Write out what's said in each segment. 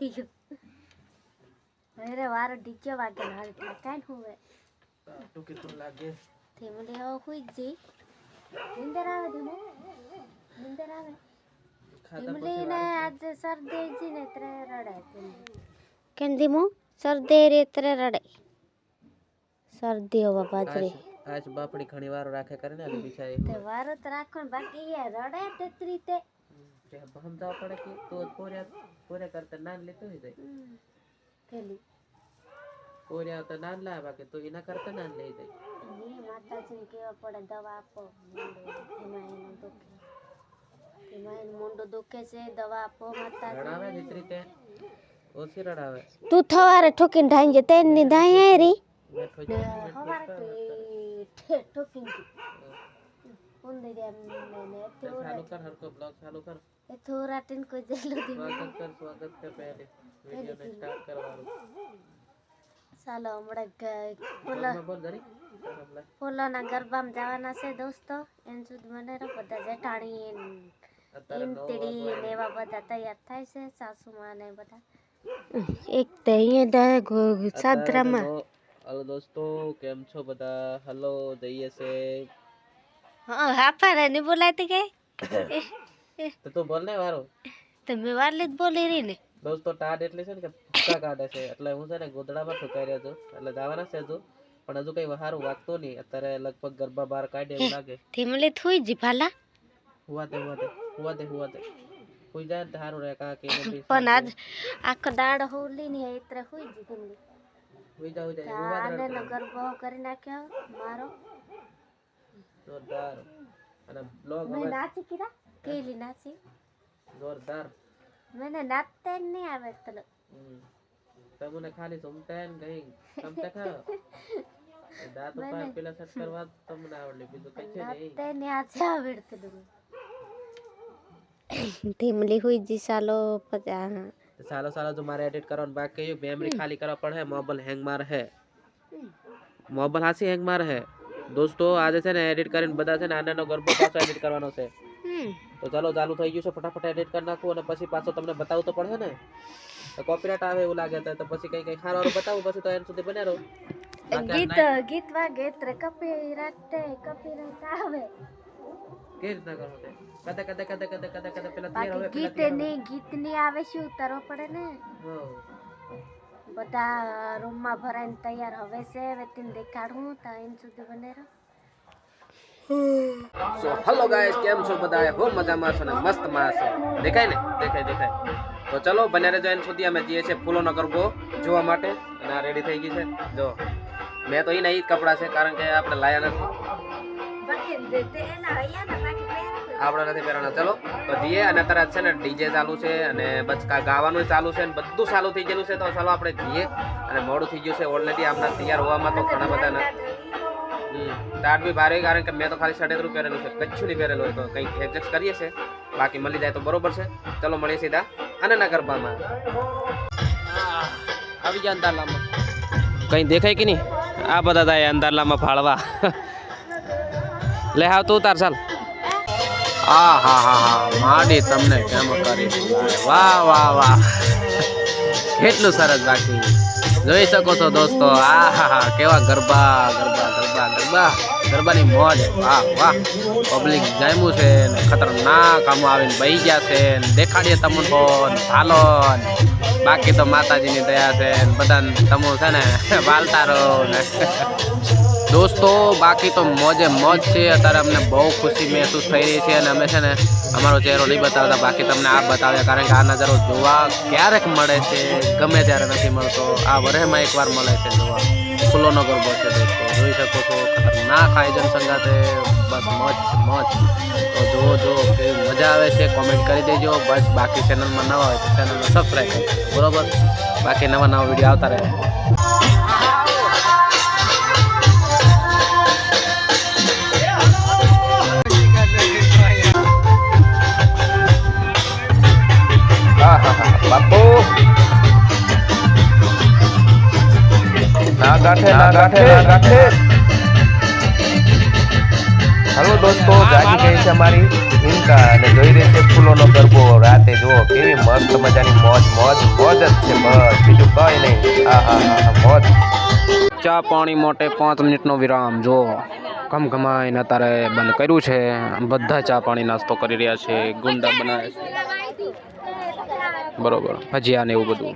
થઈ ગયો. અરે વારો ડીચો વાગે હાલ કાઈ હોવે ટુકી તો લાગે તે મને હવે હુઈ જઈ નિંદર આવે ધીમો નિંદર આવે ઇમલીને આજ શરદી જી ને ત્રે રડે કેમ ધીમો શરદી રે ત્રે રડે શરદી હોવા બાજરી આજ બાપડી ઘણી વાર રાખે કરે ને બિચારી તે વારો તો રાખણ બાકી એ રડે તેતરી તે કે સમજાવ પડે કે તો પોરે કરતા નાન લેતો હોય જાય કેલી પોરે તો નાન લાવે બાકી તો એના કરતા નાન લઈ જાય ની માતાજીને કેવા પડે દવા આપો એમાં દુખે એમાં મુંડો દુખે છે દવા આપો માતાજી રડાવે દીકરી તે ઓછી રડાવે તું થવારે ઠોકીને ઢાઈ જતે ની ઢાઈ આરી બેઠો ને હવારે ઠોકીને ઉંદે દે ને ચાલુ કર હરકો બ્લોગ ચાલુ કર એ થોડા ટીન કોઈ જેલો દી સ્વાગત કર પહેલે વિડિયો ને સ્ટાર્ટ કરવાનું ચાલો હમણાં બોલ જરી ફૂલોના ગરબામાં જવાના છે દોસ્તો એન સુધી મને બધા જેઠાણી ઈમતીડી ને એવા બધા તૈયાર થાય છે સાસુમાં ને બધા એક તો અહીંયા સાદરામાં હલો દોસ્તો કેમ છો બધા હલો દઈએ છે હા હાફા ને બોલાતી કે તો તું બોલ ને વારો તમે વારલી જ બોલી રહી ને દોસ્તો ટાડ એટલે છે ને કે ભૂકા કાઢે છે એટલે હું છે ને ગોદડામાં ઠુકાઈ રહ્યો છું એટલે જવાના છે હજુ પણ હજુ કઈ સારું વાગતો નહીં અત્યારે લગભગ ગરબા બહાર કાઢે એવું લાગે થીમલી થોઈ જી ભાલા હુવા દે હુઈ જાય ને સારું રહે કા કે પણ આજ આખો દાડ હોલી ની એટલે હોઈ જી થીમલી હુઈ જાય આને નો ગરબો કરી નાખ્યો મારો જોરદાર અને બ્લોગ મેં નાચી કીધા કેલી નાચી જોરદાર મને નાચતે નહીં આવે તને તમને ખાલી સુમતા ને કઈ સમતા ખા દાંત ઉપર પેલા સેટ કરવા તમને આવડે બીજું કઈ છે નહીં નાચતે ને આજે આવડતું ધીમલી હુઈ જી સાલો સાલો જો મારે એડિટ કરવાનું બાકી છે મેમરી ખાલી કરવા પડે મોબાઈલ હેંગ મારે છે મોબાઈલ હાસી હેંગ મારે છે દોસ્તો આજે છે ને એડિટ કરીને બધા છે ને આનાનો ગરબો પાછો એડિટ કરવાનો છે તો ચાલો ચાલુ થઈ ગયું છે ફટાફટ એડિટ કરી નાખું અને પછી પાછો તમને બતાવવું તો પડે ને તો કોપીરાઇટ આવે એવું લાગે તો પછી કઈ ખાવાનું બતાવું પછી તો એન સુધી બને રહો ગીત વાગે ત્રે કપીરાઇટ આવે કે રીતના કરવું છે કદે પેલા તૈયાર હવે ગીત ની આવે શું ઉતારવો પડે ને બધા રૂમમાં ભરાઈને તૈયાર હવે છે હવે તેને દેખાડું તો એન સુધી બને રહો સો હેલો ગાઈસ કેમ છો બધા હો મજામાં છો ને મસ્ત માં છો દેખાય ને દેખાય તો ચલો બને રહેજો એન સુધી અમે જઈએ છે ફૂલોનો ગરબો જોવા માટે અને આ રેડી થઈ ગઈ છે જો મેં તો એના ઈ જ કપડા છે કારણ કે આપણે લાયા નથી આપણે નથી પહેરવાના ચલો તો જઈએ અને તરત છે ને ડીજે ચાલુ છે અને બસ ગાવાનું ચાલુ છે અને બધું ચાલુ થઈ ગયેલું છે તો ચાલો આપણે જઈએ અને મોડું થઈ ગયું છે ઓલરેડી આપણા તૈયાર હોવામાં તો ઘણા બધા ને તાર બી ભારે કારણ કે મેં તો ખાલી સડેતરું પહેરેલું છે કચ્છું નહીં પહેરેલું હોય તો કંઈક એડજસ્ટ કરીએ છે બાકી મળી જાય તો બરોબર છે ચલો મળીએ સીધા આનંદના ગરબામાં આવી ગયા અંધારલામાં કંઈ દેખાય કે નહીં આ બધા થાય અંધારલામાં ફાળવા લે હાવ તું તાર ચાલ હા માડી તમને કેમ કરી વાહ કેટલું સરસ બાકી જોઈ શકો છો દોસ્તો કેવા ગરબાની મોજ વાહ પબ્લિક જામ્યું છે ને ખતરનાક આમ આવીને બહી ગયા છે ને દેખાડીએ તમને હાલો બાકી તો માતાજીની દયા છે ને બધાને તમો છે ને વાલતા રહો ને દોસ્તો બાકી તો મોજે મોજ છે અત્યારે અમને બહુ ખુશી મહેસૂસ થઈ રહી છે અને અમે છે ને અમારો ચહેરો નહીં બતાવતા બાકી તમને આ બતાવ્યા કારણ કે આ નજારો જોવા ક્યારેક મળે છે ગમે ત્યારે નથી મળતો આ વરહેમાં એકવાર મળે છે જોવા ફૂલોનો ગરબો છે દોસ્તો જોઈ શકો છો ખતરનાક આયોજન સંગાતે બસ મોજ તો જો કેવી મજા આવે છે કોમેન્ટ કરી દેજો બસ બાકી ચેનલમાં નવા હોય તો ચેનલને સબસ્ક્રાઈબ કરી બરોબર બાકી નવા વિડીયો આવતા રહે બાપુ ના ગાંઠે હલો દોસ્તો, જાગી ગઈ છે અમારી હિંકા અને જોઈ રહી છે ફૂલોનો ગરબો. રાતે જુઓ કેવી મસ્ત મજાની મોજ મોજ મોજ જ છે, બસ બીજું કઈ નહીં. હા મોજ. ચા પાણી માટે 5 મિનિટનો વિરામ. જો ઘમઘમાઈને અત્યારે બંધ કર્યું છે. બધા ચા પાણી નાસ્તો કરી રહ્યા છે, ગુંડા બનાવે છે, બરોબર, ભજીયા ને એવું બધું.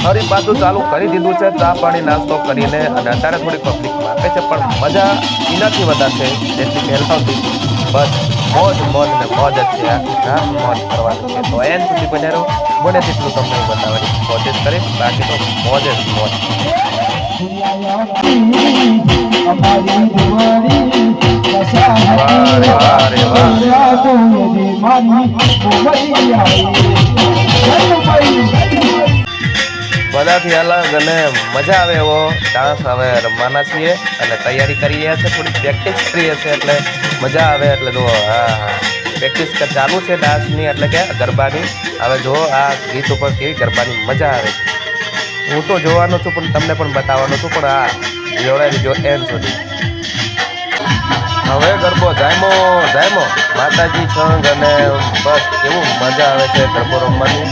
ફરી પાછું ચાલુ કરી દીધું છે ચા પાણી નાસ્તો કરીને, અને અત્યારે થોડી પબ્લિક આપે છે, પણ મજા એનાથી વધારે છે જેટલી પહેલા હતી. બસ મોજ મોજ ને મોજ જ છે, આખી રાત મોજ કરવાની છે. તો એન સુધી બને રહો, બને તેટલું તમને બતાવવાની કોશિશ કરીશ. બાકી તો મોજ જ મોજ. વાહ રે વાહ રે વાહ. બધાથી અલગ અને મજા આવે એવો ડાન્સ હવે રમવાના છીએ અને તૈયારી કરી રહ્યા છે, થોડી પ્રેક્ટિસ કરીએ છીએ એટલે મજા આવે. એટલે જો હા પ્રેક્ટિસ ચાલુ છે ડાન્સની, એટલે કે ગરબાની. હવે જો આ ગીત ઉપર કેવી ગરબાની મજા આવે છે. હું તો જોવાનો છું, પણ તમને પણ બતાવવાનો છું, પણ હા જોડાઈ જો એન્ડ સુધી. હવે ગરબો જાયમો માતાજી સંગ, અને બસ કેવું મજા આવે છે ગરબો રમવાની.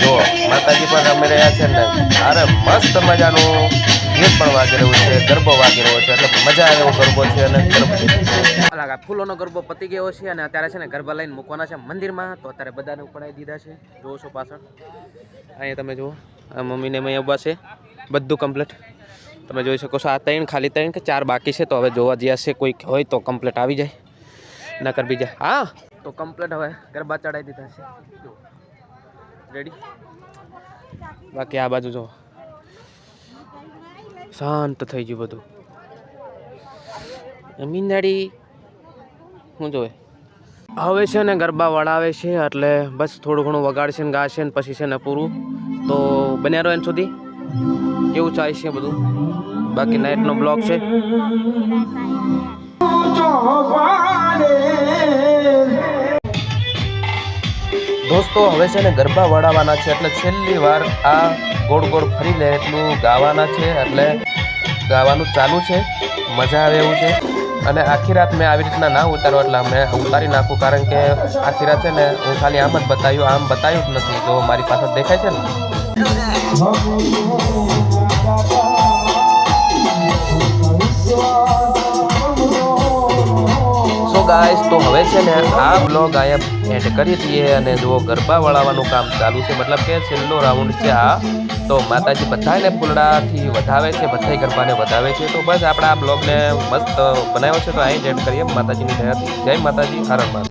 જો માતાજી પણ રમી રહ્યા છે ને, અરે મસ્ત મજાનું ગીત પણ વાગી રહ્યું છે, ગરબો વાગી રહ્યો છે, એટલે મજા આવે એવો ગરબો છે. અને ફૂલોનો ગરબો પતી ગયો છે અને અત્યારે છે ને ગરબા લઈને મૂકવાના છે મંદિરમાં. તો અત્યારે બધાને ઉપડાવી દીધા છે, જોવો છો પાછળ. અહીંયા તમે જુઓ, આ મમ્મીને અહીંયા ઊભા છે, બધું કમ્પ્લીટ તમે જોઈ શકો છો. આ 3 ખાલી 3 કે 4 બાકી છે, તો હવે જોવા જ્યાં છે કોઈ હોય તો કમ્પ્લીટ આવી જાય, નકર બીજા. હા તો કમ્પ્લીટ હવે ગરબા ચડાવી દીધા છે, રેડી. બાકી આ બાજુ જો શાંત થઈ ગયું બધું. મીંદાડી શું જોવે હવે છે ને ગરબા વળાવે છે, એટલે બસ થોડું ઘણું વગાડશે ને ગાશે ને પછી છે ને પૂરું. તો બન્યા રહો એન સુધી કેવું ચાલે છે બધું. બાકી નાઇટનો બ્લોગ છે. દોસ્તો હવે છે ને ગરબા વળાવવાના છે, એટલે છેલ્લી વાર આ ગોળ ગોળ ફરી લે એટલું ગાવાના છે, એટલે ગાવાનું ચાલુ છે. મજા આવે એવું છે. અને આખી રાત મેં આવી રીતના ના ઉતારો, એટલે મેં ઉતારી નાખું, કારણ કે આખી રાત છે ને હું ખાલી આમ જ બતાવ્યું, આમ બતાવ્યું જ નથી. જો મારી પાસે દેખાય છે ને. સો ગાઈસ, તો હવે છે ને આ બ્લોગ અહીંયા એન્ડ કરી દઈએ. અને જુઓ ગરબા વળાવવાનું કામ ચાલુ છે, મતલબ કે છેલ્લો રાઉન્ડ છે આ. તો માતાજી બધાને ફૂલડાથી વધાવે છે, બધાય ગરબાને વધાવે છે. તો બસ આપણે આ બ્લોગને મસ્ત બનાવ્યો છે, તો અહીં જ એન્ડ કરીએ માતાજીની દયાથી. જય માતાજી, હર હર મહાદેવ.